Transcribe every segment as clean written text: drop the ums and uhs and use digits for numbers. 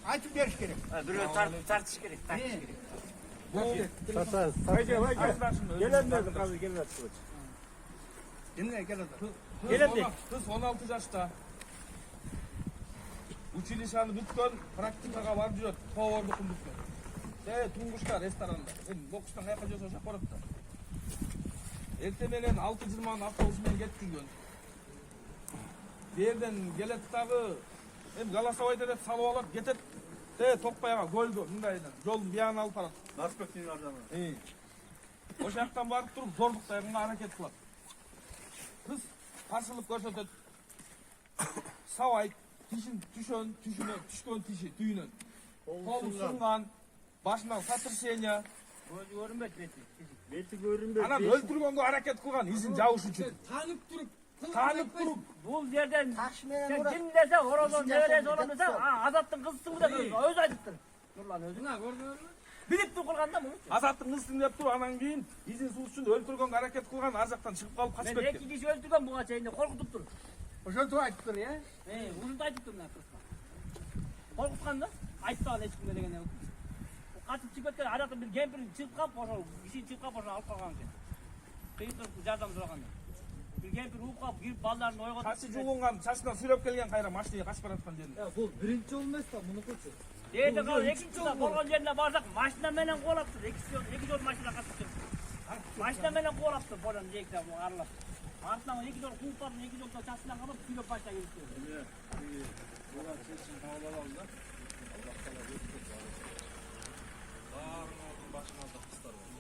Açıp veriş gerek. Duruyor tartış gerek. Gelenlerdi kaldı gelenler. Dinle gel Kız 16 yaşta. Училищаны бүткөн, практикага барып жүрөт. Повардыкын бүткөн. Туңгушта ресторанда. Сен бокстан каяка жүрсөң шап барат да. Эрте менен 6:20 автобус менен кеткилген. Жерден келет дагы эми голосовойдо деп салып алат, кетет. Токпайга көлгө мындайдан жолдун биягына алып барат. Перспективный ардамы. Ошол жактан барып туруп зордуктайга аракет кылат. Кыз каршылык көрсөтөт. Сабайт, тишин түшкөн тиши түйүнөн. Колу сунган, башынан сотрясение. Көзү көрүнбөйт Бети görünmüyor. Анан өлтүргөнгө аракет кылган, изин жабыш үчүн. Таанып туруп, бул жерден сен ким десе орозон неберesi olan десе, Азаттын кызысың деп өзү айтыптыр. Нурлан өзүңө көрдүңөрбү? Билиптүү кылганда муну. Азаттын кызын деп туруп, анан кийин изин суу үчүн өлтүргөнгө аракет кылган, ар жактан чыгып калып качып Мен кеткен. 2 киши өлтүргөн буга чейин коркутуптур. Ошентип айтыптыр, Ушунтип айтыптыр мына кызга. Коркуткан да, айтпаган эч кимге деген. Качып чыгып кеткен, ар жактан бир кемпир чыгып калып, ошол киши чыгып калып, ошо алып калган экен. Кыйынтып жардам сураганда. Bir kempir uğup kalıp girip ballarını oygatıp... Taşı juğungan, çaşından sürüp gelgen kayra maşineye kaçıp baratkan dedin. Bu birinci olmaz da bunu koçu. Deydi kalır, ikinci de bolgan yerine barsak maşina menen kovalaptır. İki yol maşina kaçıptır. Maşina menen kovalaptır, bolan deyikler bu aralap. Artından iki yol kuğup barın, iki yolda çaşından kalıp kilo başına girip. Bolan seçin havalar aldı.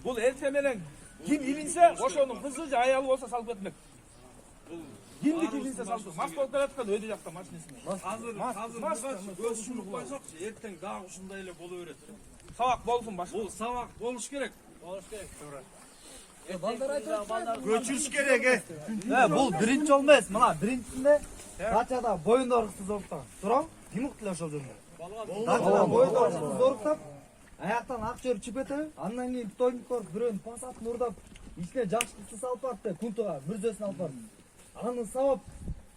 Bul eltemenen kim ilinse, oşonun kızıca ayalı olsa salıp etmek. Kimlik ilinse salıp, mas bolup beratkan öde jakta maşinesine. Göz şunu koysak, erten daha uşundayla bolu öğretir. Savak bolsun başka. Bu savak boluş gerek. Oluş gerek. Göçürüş gerek. Бұл бірінші olmaz. Мына біріншісінде дачада бойын орғысы зорықтан. Тұрам, деміктілі ошол жерде. Дачада бойын орғысы зорықтап, аяқтан ақ жер чіпеті, андан кейін тойын көріп, біреуін пасатын ұрдап, ішіне жақшылықты салып барды, күнтуға мүрзесін алып барды. Анын сабап,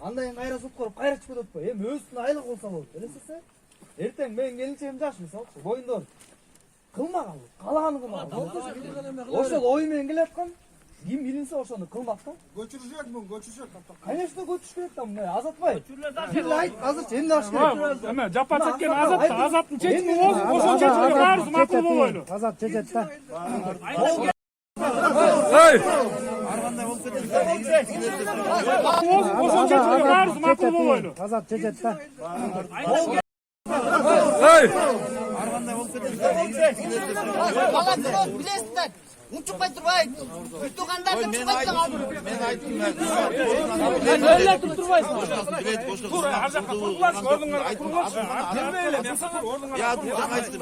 андайын қайра сұп көріп, қайра чіпет өтпі. Өстіне айлық болса болды. Елесесе, ертең мен келіншегім жаш, мысалы, бойын орғы. Кылмаган, калаганы кылмаган. Ошол ой менен келаткан, ким билинсе ошону кылмак да. Göçürecekmin, göçürecek. Конечно, көчүш керек да, мына Азатбай. Götürürler Бир айт, азыр эмне аш керек? Эме жапа чеккен Азаттын чечими ошол чечимге баарыбыз макул болойлу. Азат чечет да. Ошол чечимге баарыбыз макул болойлу. Азат чечет да. Балаңыз білесіздер. Ұншықпай тұрбай. Үттіғандарды ұншықпай тұрбай. Ben aytım Öyle tutturmayısın. Тура ар жакка тургулачы, ордуңа тургулачы. Келмейле, мен сага ордуңа. Ya bu sen aytım.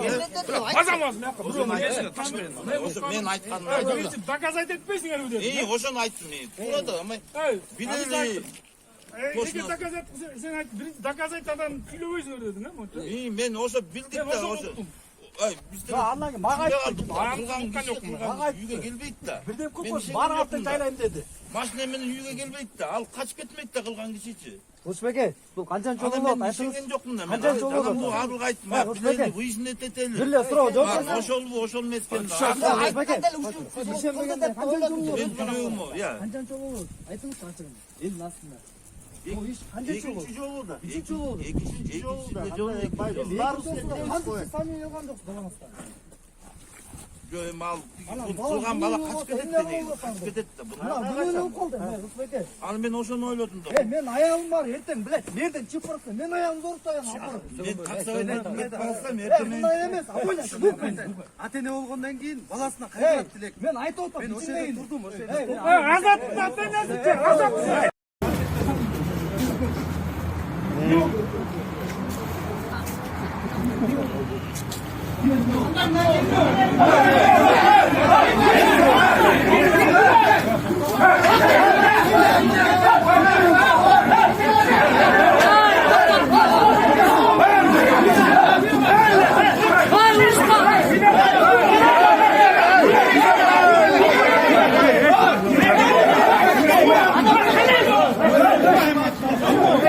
Бажамас мякка, бирөөнүн эсине таш берин. Ben aytkanım. Доказать этпейсиңер өйдө. Hoşan aytım men. Burada ama bileli. Эгер доказать, сен айт, биринчи доказать адам күйлөбөйсүңөр дедиң, э? Ben olsa bildik de Ошо olsa. уктум. Ay bizde Андан кийин мага айтты. Kılgan yüge gelmeydi de. Бирден көп бар аттан жайлайм деди. Maşine meni yüge gelmeydi de. Al kaç gitmeydi de kılgan kişiçi. Кылычбеке, бул канчан чоң Adam болот ben айтыңыз. düşüngen yokum da. Kancan çoğulu Adam bu oldu. arık aytma. Kılıçbeke. Bu işin eteteli. Бир эле суроо жооп берсең. Hoşol bu hoşol mesken. Кылычбеке, ишенбегенде канчан чоң болот? Ben duruyorum o ya. Канчан чоң болот? Айтыңыз канчан? Элдин астында. Бул иш канчан чоң болот? жolu da. İkinci yolu oldu. İkinci yolu da. Кантип сами алган жоксуз балаңыздан? Mal. Kılgan bala kaç gidet de. Kaç gidet de. Мына бирөө болуп калды, Кылычбеке. Al ben hoşon oyladım da. Мен аягым бар, эртең билет, жерден чыгып баратсам, мен аягымды орутайын алып Ben kaçsaydım et barasam барам. ertemen. Мындай эмес, абойла. Ата эне болгондон кийин баласына кайрылат делек. Мен айтып атам, Мен ошол жерде турдум, ошол жерде. Азаттын ата-энеси, Азат.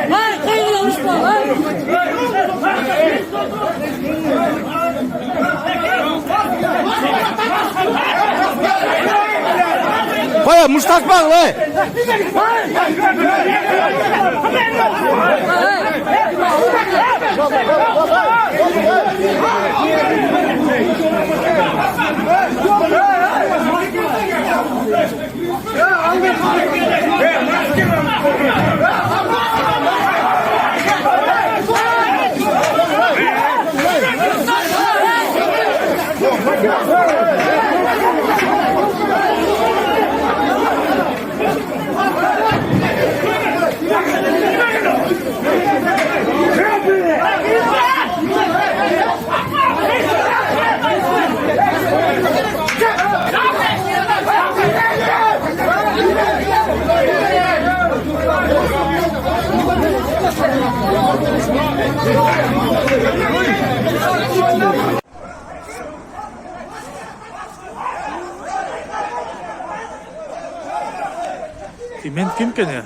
Hayır, kıyılamış bu. Koya muştak bak lan. Men kimken ya?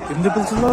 Kimde kılsınlar?